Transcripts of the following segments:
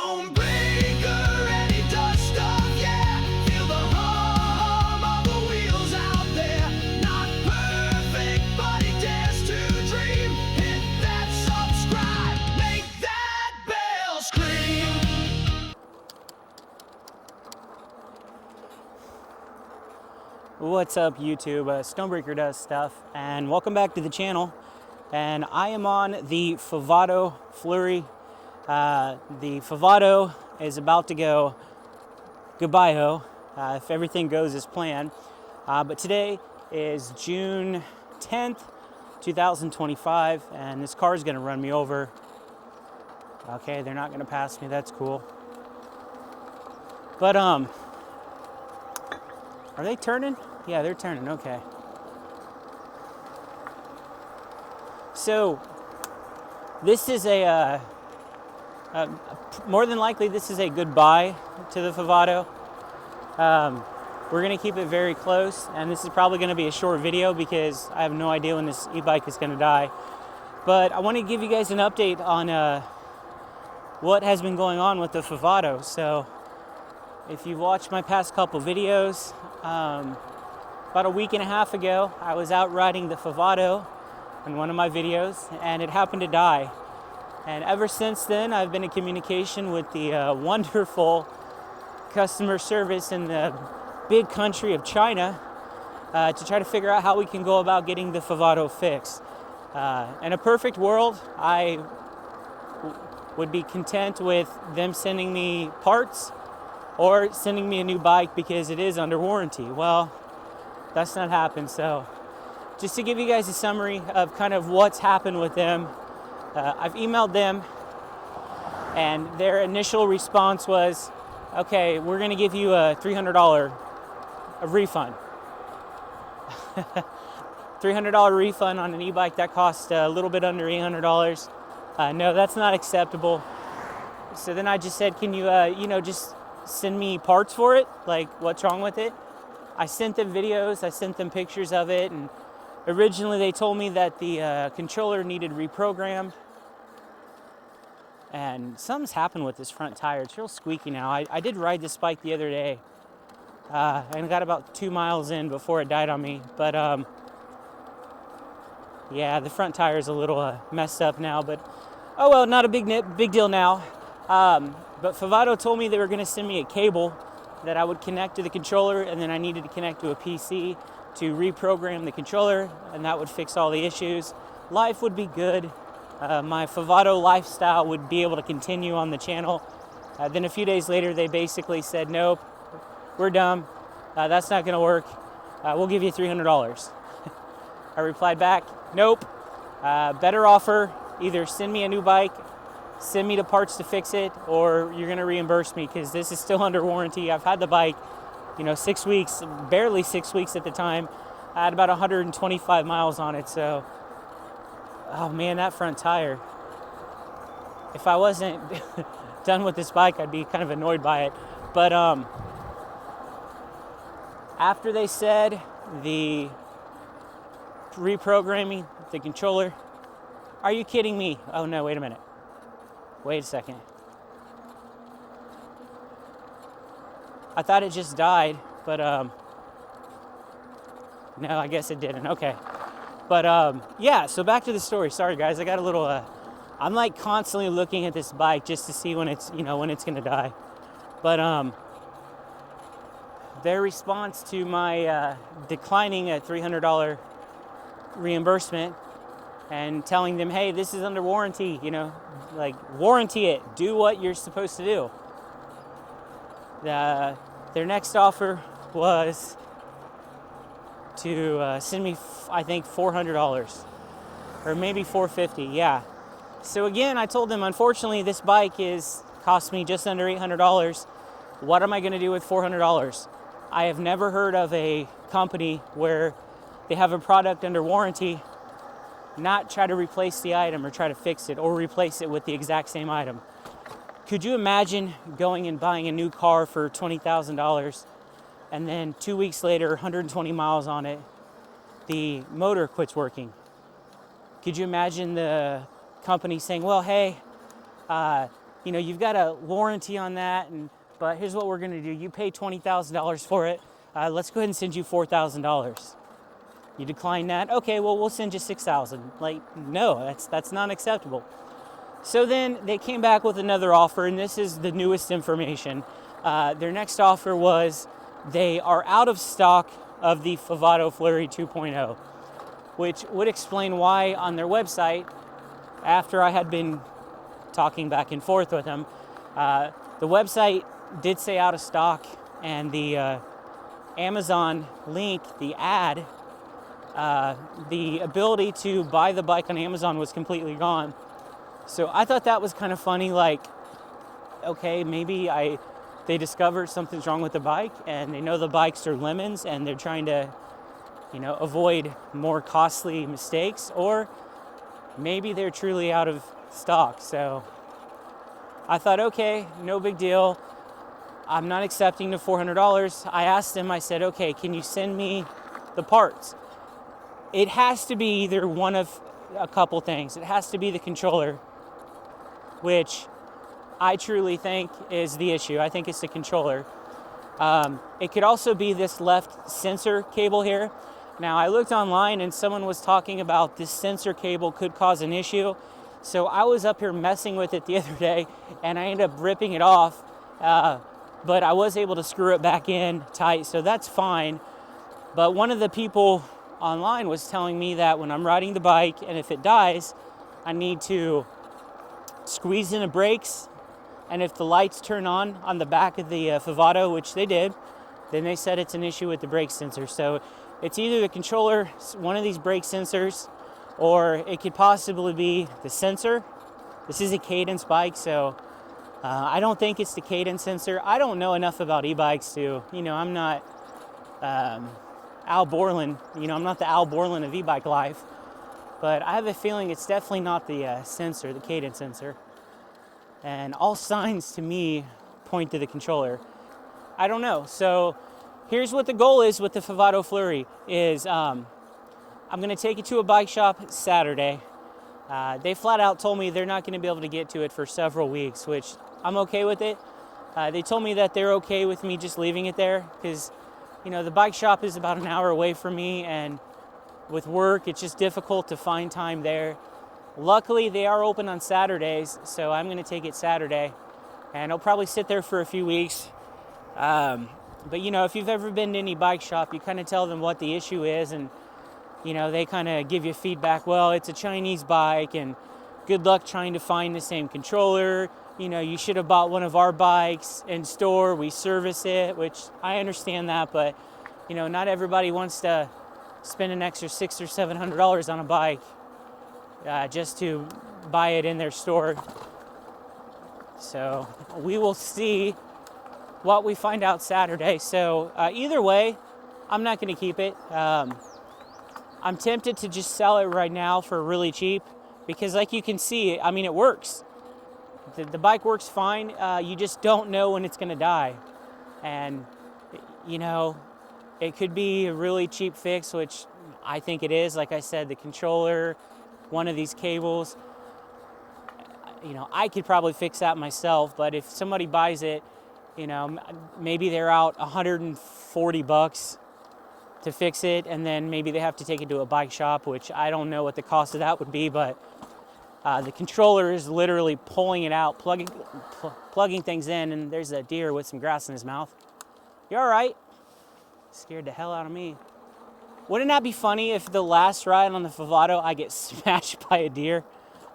Stonebraker, and he does stuff, yeah. Feel the hum of the wheels out there. Not perfect, but he dares to dream. Hit that subscribe, make that bell scream. What's up, YouTube? Stonebraker does stuff, and welcome back to the channel. And I am on the Favoto Flurry. The Favado is about to go goodbye-ho if everything goes as planned. But today is June 10th, 2025, and this car is going to run me over. Okay, they're not going to pass me. That's cool. But are they turning? Yeah, they're turning. Okay. So this is a more than likely this is a goodbye to the Favado. We're going to keep it very close, and this is probably going to be a short video because I have no idea when this e-bike is going to die. But I want to give you guys an update on what has been going on with the Favado. So if you've watched my past couple videos, about a week and a half ago, I was out riding the Favado in one of my videos, and it happened to die. And ever since then, I've been in communication with the wonderful customer service in the big country of China to try to figure out how we can go about getting the Favado fixed. In a perfect world, I would be content with them sending me parts or sending me a new bike because it is under warranty. Well, that's not happened. So just to give you guys a summary of kind of what's happened with them, I've emailed them, and their initial response was, okay, we're going to give you a $300 refund. $300 refund on an e-bike that cost a little bit under $800. No, that's not acceptable. So then I just said, can you, just send me parts for it? Like, what's wrong with it? I sent them videos, I sent them pictures of it, and originally they told me that the controller needed reprogrammed. And something's happened with this front tire. It's real squeaky now. I did ride this bike the other day, and got about 2 miles in before it died on me. But yeah, the front tire is a little messed up now. But oh well, not a big deal now. But Favado told me they were going to send me a cable that I would connect to the controller, and then I needed to connect to a PC to reprogram the controller, and that would fix all the issues. Life would be good. My Favado lifestyle would be able to continue on the channel. Then a few days later, they basically said, nope, we're done. That's not going to work. We'll give you $300. I replied back, nope, better offer. Either send me a new bike, send me the parts to fix it, or you're going to reimburse me because this is still under warranty. I've had the bike, 6 weeks, barely 6 weeks at the time. I had about 125 miles on it, so oh man, that front tire. If I wasn't done with this bike, I'd be kind of annoyed by it. But after they said the reprogramming the controller, are you kidding me? Oh no, wait a minute. Wait a second. I thought it just died, but no, I guess it didn't. Okay. But yeah, so back to the story. Sorry guys, I got a little I'm like constantly looking at this bike just to see when it's, when it's going to die. But their response to my declining a $300 reimbursement and telling them, hey, this is under warranty, like warranty it, do what you're supposed to do. Their next offer was to send me, I think, $400 or maybe $450. Yeah. So again, I told them, unfortunately, this bike cost me just under $800. What am I going to do with $400? I have never heard of a company where they have a product under warranty, not try to replace the item or try to fix it or replace it with the exact same item. Could you imagine going and buying a new car for $20,000 and then 2 weeks later, 120 miles on it, the motor quits working? Could you imagine the company saying, well, hey, you know, you've got a warranty on that, but here's what we're gonna do. You pay $20,000 for it. Let's go ahead and send you $4,000. You decline that? Okay, well, we'll send you $6,000. Like, no, that's not acceptable. So then they came back with another offer, and this is the newest information. Their next offer was they are out of stock of the Favoto Flurry 2.0, which would explain why on their website, after I had been talking back and forth with them, the website did say out of stock, and the Amazon link, the ad, the ability to buy the bike on Amazon was completely gone. So I thought that was kind of funny, like, okay, maybe they discovered something's wrong with the bike, and they know the bikes are lemons, and they're trying to, you know, avoid more costly mistakes, or maybe they're truly out of stock. So I thought, okay, no big deal. I'm not accepting the $400. I asked them, I said, okay, can you send me the parts? It has to be either one of a couple things. It has to be the controller, which I truly think is the issue. I think it's the controller. It could also be this left sensor cable here. Now, I looked online and someone was talking about this sensor cable could cause an issue. So I was up here messing with it the other day, and I ended up ripping it off. But I was able to screw it back in tight, so that's fine. But one of the people online was telling me that when I'm riding the bike and if it dies, I need to squeeze in the brakes, and if the lights turn on the back of the Favado, which they did, then they said it's an issue with the brake sensor. So it's either the controller, one of these brake sensors, or it could possibly be the sensor. This is a cadence bike, so I don't think it's the cadence sensor. I don't know enough about e-bikes to, you know, I'm not Al Borland, you know, I'm not the Al Borland of e-bike life, but I have a feeling it's definitely not the sensor, the cadence sensor. And all signs to me point to the controller. I don't know. So here's what the goal is with the Favoto Flurry is I'm going to take it to a bike shop Saturday. They flat out told me they're not going to be able to get to it for several weeks, which I'm okay with it. They told me that they're okay with me just leaving it there because, you know, the bike shop is about an hour away from me, and with work, it's just difficult to find time there. Luckily, they are open on Saturdays, so I'm going to take it Saturday, and I'll probably sit there for a few weeks. But, you know, if you've ever been to any bike shop, you kind of tell them what the issue is, and, you know, they kind of give you feedback. Well, it's a Chinese bike, and good luck trying to find the same controller. You know, you should have bought one of our bikes in store. We service it, which I understand that, but, you know, not everybody wants to spend an extra $600 or $700 on a bike just to buy it in their store. So we will see what we find out Saturday. So either way, I'm not going to keep it. I'm tempted to just sell it right now for really cheap because, like you can see, I mean, it works. The bike works fine. You just don't know when it's going to die. And, you know, it could be a really cheap fix, which I think it is. Like I said, the controller, one of these cables, you know, I could probably fix that myself. But if somebody buys it, you know, maybe they're out $140 to fix it, and then maybe they have to take it to a bike shop, which I don't know what the cost of that would be, but the controller is literally pulling it out, plugging things in, and there's a deer with some grass in his mouth. You all right? Scared the hell out of me. Wouldn't that be funny if the last ride on the Favado I get smashed by a deer?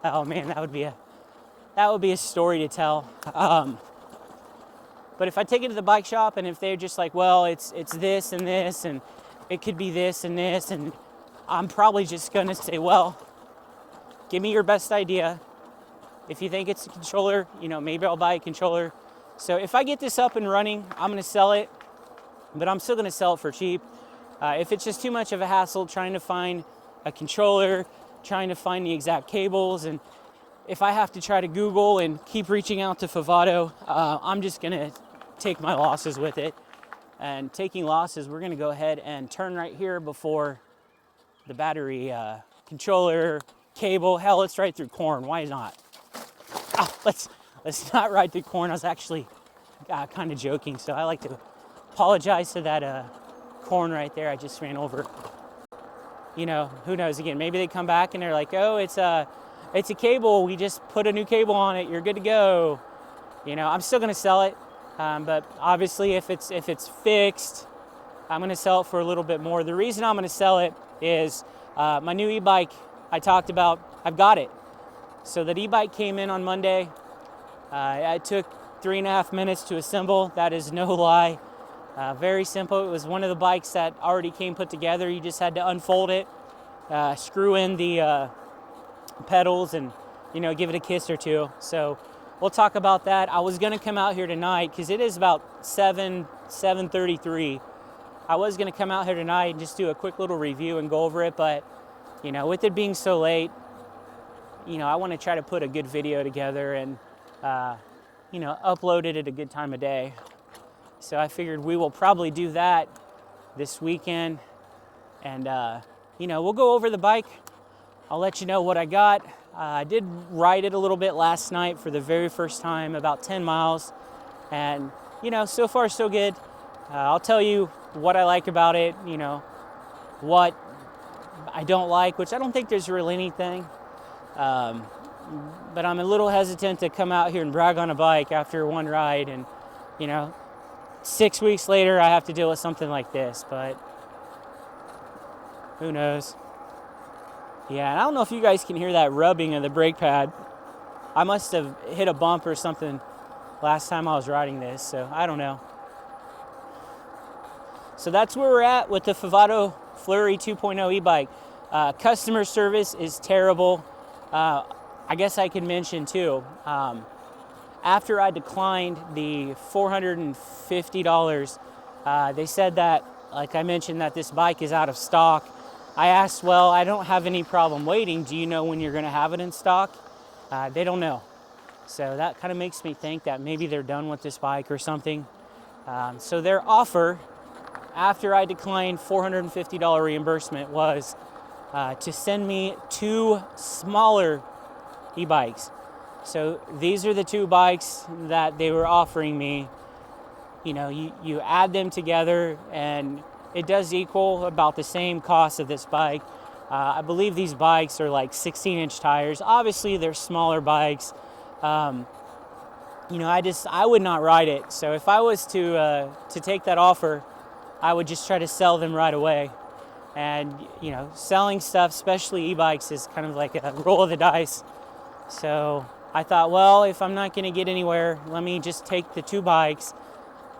Oh man, that would be a story to tell. But if I take it to the bike shop and if they're just like, well, it's this and this, and it could be this and this, and I'm probably just gonna say, well, give me your best idea. If you think it's a controller, you know, maybe I'll buy a controller. So if I get this up and running, I'm gonna sell it, but I'm still gonna sell it for cheap. If it's just too much of a hassle trying to find a controller, trying to find the exact cables, and if I have to try to Google and keep reaching out to Favado, I'm just gonna take my losses with it. And taking losses, we're gonna go ahead and turn right here before the battery controller, cable. Hell, it's right through corn, why not? let's not ride through corn. I was actually kind of joking, so I like to apologize to that corn right there I just ran over. You know, who knows? Again, maybe they come back and they're like, oh, it's a cable. We just put a new cable on it. You're good to go. You know, I'm still gonna sell it, but obviously, if it's fixed, I'm gonna sell it for a little bit more. The reason I'm gonna sell it is my new e-bike I talked about. I've got it. So that e-bike came in on Monday. It took 3.5 minutes to assemble. That is no lie. Very simple. It was one of the bikes that already came put together. You just had to unfold it, screw in the pedals, and give it a kiss or two. So we'll talk about that. I was gonna come out here tonight because it is about 7:33. I was gonna come out here tonight and just do a quick little review and go over it, but with it being so late, I want to try to put a good video together and upload it at a good time of day. So I figured we will probably do that this weekend, and we'll go over the bike. I'll let you know what I got. I did ride it a little bit last night for the very first time, about 10 miles, and so far so good. I'll tell you what I like about it, what I don't like, which I don't think there's really anything. But I'm a little hesitant to come out here and brag on a bike after one ride, and 6 weeks later I have to deal with something like this, but who knows. Yeah, and I don't know if you guys can hear that rubbing of the brake pad. I must have hit a bump or something last time I was riding this, so I don't know. So that's where we're at with the Favoto Flurry 2.0 e-bike. Customer service is terrible. I guess I could mention too, after I declined the $450, they said that, like I mentioned, that this bike is out of stock. I asked, well, I don't have any problem waiting. Do you know when you're gonna have it in stock? They don't know. So that kind of makes me think that maybe they're done with this bike or something. So their offer, after I declined $450 reimbursement, was to send me 2 smaller e-bikes. So these are the 2 bikes that they were offering me. You add them together and it does equal about the same cost of this bike. I believe these bikes are like 16-inch tires. Obviously they're smaller bikes. I would not ride it. So if I was to take that offer, I would just try to sell them right away. And selling stuff, especially e-bikes, is kind of like a roll of the dice. So I thought, well, if I'm not going to get anywhere, let me just take the 2 bikes.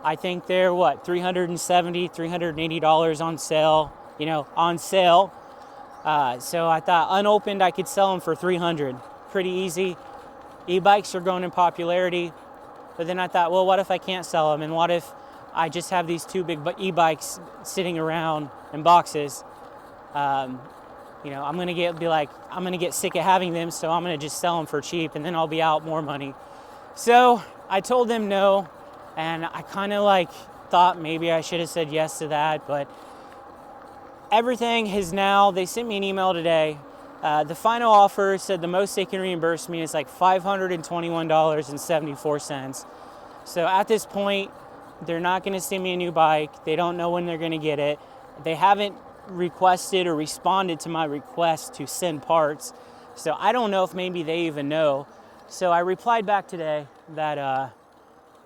I think they're $370, $380 on sale, on sale. So I thought unopened, I could sell them for $300. Pretty easy. E-bikes are growing in popularity. But then I thought, well, what if I can't sell them? And what if I just have these 2 big e-bikes sitting around in boxes? I'm gonna get sick of having them, so I'm gonna just sell them for cheap, and then I'll be out more money. So I told them no, and I kind of thought maybe I should have said yes to that, but everything has now. They sent me an email today. The final offer said the most they can reimburse me is like $521.74. So at this point, they're not going to send me a new bike. They don't know when they're going to get it. They haven't requested or responded to my request to send parts. So I don't know if maybe they even know. So I replied back today that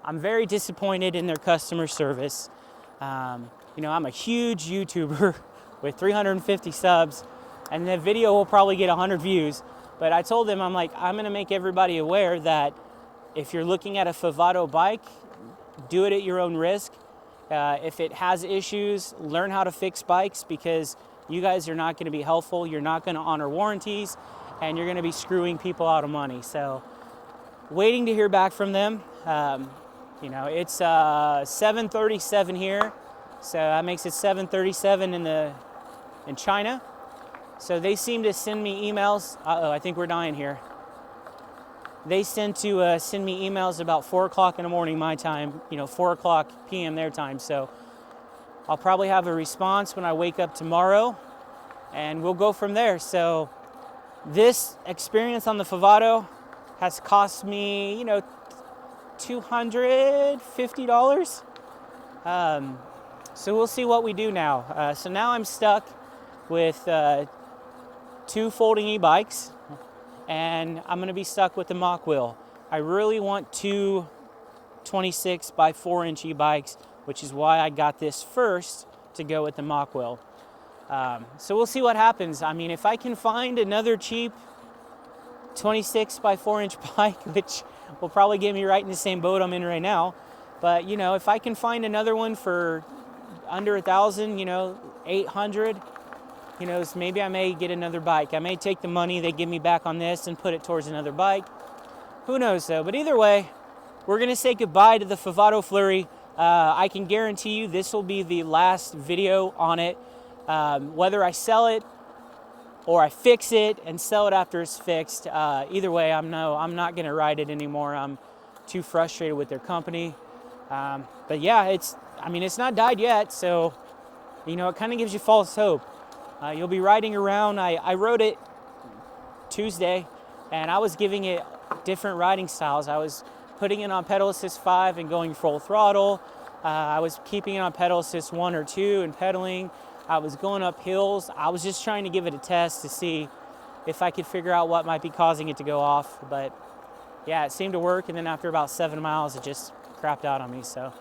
I'm very disappointed in their customer service. I'm a huge YouTuber with 350 subs, and the video will probably get 100 views. But I told them, I'm going to make everybody aware that if you're looking at a Favado bike, do it at your own risk. If it has issues, learn how to fix bikes, because you guys are not going to be helpful. You're not going to honor warranties, and you're going to be screwing people out of money. So waiting to hear back from them. It's 7:37 here, so that makes it 7:37 in China. So they seem to send me emails. I think we're dying here. They tend to send me emails about 4 o'clock in the morning my time, 4 o'clock p.m. their time. So I'll probably have a response when I wake up tomorrow, and we'll go from there. So this experience on the Favado has cost me, $250. So we'll see what we do now. So now I'm stuck with 2 folding e-bikes, and I'm going to be stuck with the mock wheel. I really want 2 26 by 4 inch e-bikes, which is why I got this first to go with the mock wheel. So we'll see what happens. I mean, if I can find another cheap 26 by 4 inch bike, which will probably get me right in the same boat I'm in right now, but you know, if I can find another one for under 1,000, you know, 800, you know, so maybe I may get another bike. I may take the money they give me back on this and put it towards another bike. Who knows though? But either way, we're gonna say goodbye to the Favoto Flurry. I can guarantee you this will be the last video on it. Whether I sell it or I fix it and sell it after it's fixed, either way, I'm not gonna ride it anymore. I'm too frustrated with their company. But yeah, it's not died yet, so you know, it kind of gives you false hope. You'll be riding around. I rode it Tuesday, and I was giving it different riding styles. I was putting it on pedal assist 5 and going full throttle. I was keeping it on pedal assist 1 or 2 and pedaling. I was going up hills. I was just trying to give it a test to see if I could figure out what might be causing it to go off. But yeah, it seemed to work, and then after about 7 miles, it just crapped out on me. So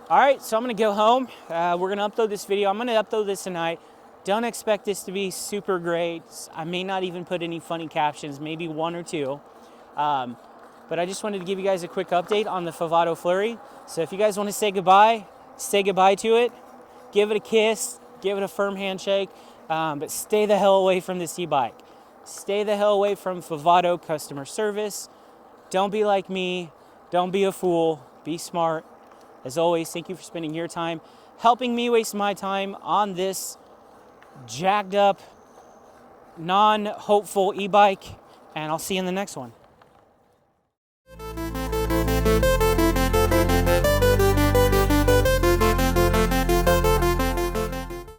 all right, so I'm gonna go home. We're gonna upload this video. I'm gonna upload this tonight. Don't expect this to be super great. I may not even put any funny captions, maybe 1 or 2. But I just wanted to give you guys a quick update on the Favoto Flurry. So if you guys want to say goodbye to it. Give it a kiss, give it a firm handshake, but stay the hell away from this e-bike. Stay the hell away from Favado customer service. Don't be like me. Don't be a fool. Be smart. As always, thank you for spending your time helping me waste my time on this jacked up, non-hopeful e-bike, and I'll see you in the next one.